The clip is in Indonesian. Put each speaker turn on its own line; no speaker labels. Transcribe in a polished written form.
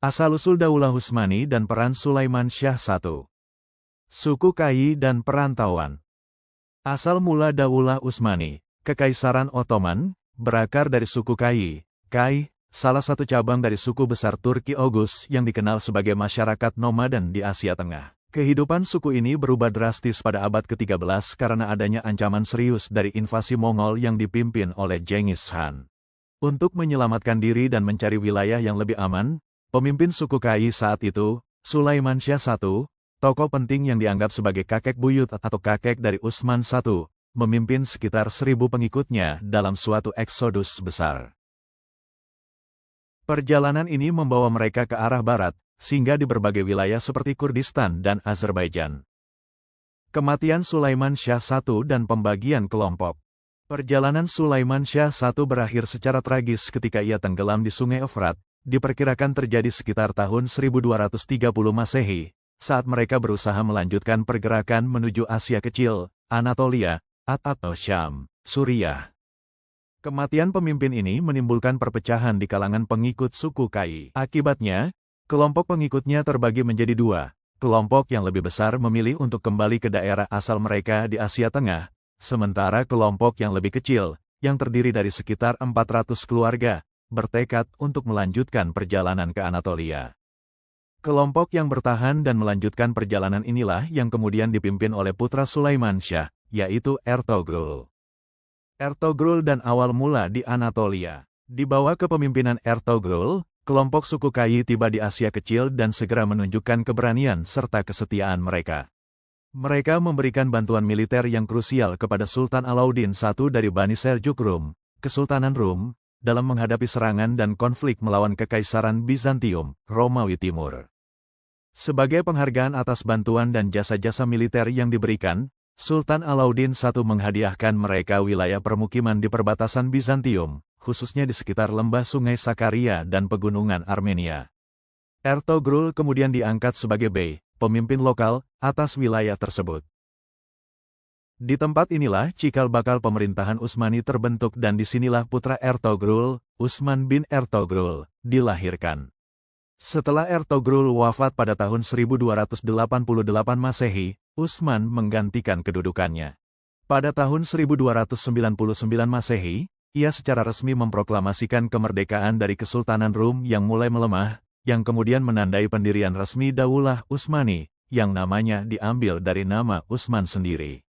Asal-usul Daulah Utsmani dan peran Sulaiman Syah I. Suku Kai dan perantauan. Asal mula Daulah Utsmani, Kekaisaran Ottoman, berakar dari suku Kai. Kai, salah satu cabang dari suku besar Turki Oghuz yang dikenal sebagai masyarakat nomaden di Asia Tengah. Kehidupan suku ini berubah drastis pada abad ke-13 karena adanya ancaman serius dari invasi Mongol yang dipimpin oleh Genghis Khan. Untuk menyelamatkan diri dan mencari wilayah yang lebih aman, pemimpin suku Kai saat itu, Sulaiman Syah I, tokoh penting yang dianggap sebagai kakek buyut atau kakek dari Utsman I, memimpin sekitar 1.000 pengikutnya dalam suatu eksodus besar. Perjalanan ini membawa mereka ke arah barat, singgah di berbagai wilayah seperti Kurdistan dan Azerbaijan. Kematian Sulaiman Syah I dan pembagian kelompok. Perjalanan Sulaiman Syah I berakhir secara tragis ketika ia tenggelam di Sungai Efrat, diperkirakan terjadi sekitar tahun 1230 Masehi, saat mereka berusaha melanjutkan pergerakan menuju Asia Kecil, Anatolia, atau Syam, Suriah. Kematian pemimpin ini menimbulkan perpecahan di kalangan pengikut suku Kai. Akibatnya, kelompok pengikutnya terbagi menjadi dua. Kelompok yang lebih besar memilih untuk kembali ke daerah asal mereka di Asia Tengah, sementara kelompok yang lebih kecil, yang terdiri dari sekitar 400 keluarga, bertekad untuk melanjutkan perjalanan ke Anatolia. Kelompok yang bertahan dan melanjutkan perjalanan inilah yang kemudian dipimpin oleh putra Sulaiman Syah, yaitu Ertugrul. Ertugrul dan awal mula di Anatolia. Di bawah kepemimpinan Ertugrul, kelompok suku Kai tiba di Asia Kecil dan segera menunjukkan keberanian serta kesetiaan mereka. Mereka memberikan bantuan militer yang krusial kepada Sultan Alauddin I dari Bani Seljuk Rum, Kesultanan Rum, dalam menghadapi serangan dan konflik melawan Kekaisaran Bizantium, Romawi Timur. Sebagai penghargaan atas bantuan dan jasa-jasa militer yang diberikan, Sultan Alauddin I menghadiahkan mereka wilayah permukiman di perbatasan Bizantium, khususnya di sekitar lembah Sungai Sakarya dan pegunungan Armenia. Ertugrul kemudian diangkat sebagai bey, pemimpin lokal, atas wilayah tersebut. Di tempat inilah cikal bakal pemerintahan Utsmani terbentuk dan disinilah putra Ertugrul, Utsman bin Ertugrul, dilahirkan. Setelah Ertugrul wafat pada tahun 1288 Masehi, Utsman menggantikan kedudukannya. Pada tahun 1299 Masehi, ia secara resmi memproklamasikan kemerdekaan dari Kesultanan Rum yang mulai melemah, yang kemudian menandai pendirian resmi Daulah Utsmani, yang namanya diambil dari nama Utsman sendiri.